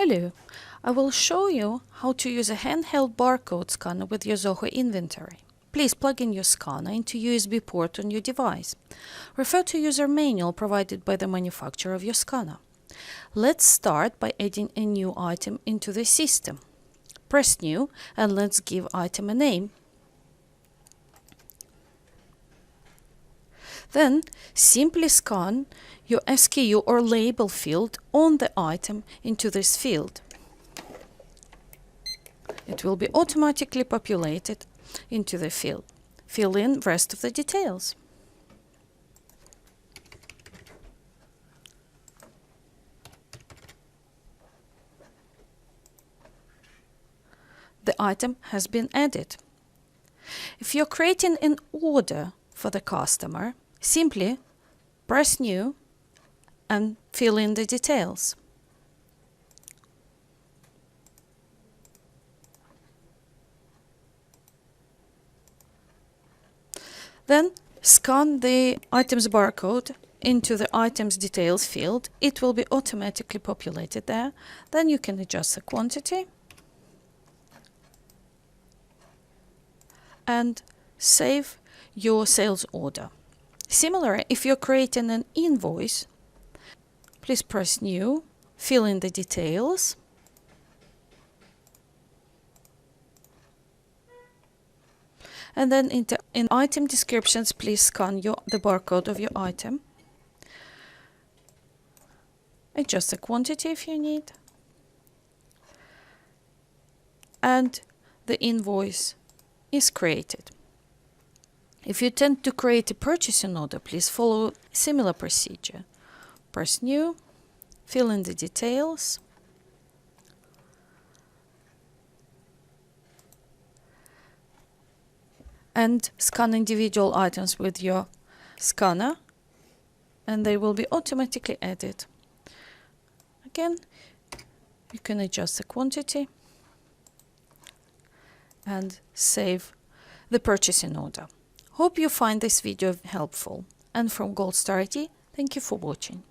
Hello, I will show you how to use a handheld barcode scanner with your ZOHO Inventory. Please plug in your scanner into USB port on your device. Refer to user manual provided by the manufacturer of your scanner. Let's start by adding a new item into the system. Press New and let's give item a name. Then simply scan your SKU or label field on the item into this field. It will be automatically populated into the field. Fill in the rest of the details. The item has been added. If you're creating an order for the customer, simply press New and fill in the details. Then scan the item's barcode into the item's details field. It will be automatically populated there. Then you can adjust the quantity and save your sales order. Similarly, if you're creating an invoice, please press New, fill in the details, and then in item descriptions, please scan the barcode of your item. Adjust the quantity if you need, and the invoice is created. If you tend to create a purchasing order, please follow a similar procedure. Press New, fill in the details, and scan individual items with your scanner, and they will be automatically added. Again, you can adjust the quantity and save the purchasing order. Hope you find this video helpful. And from Goldstar IT, thank you for watching.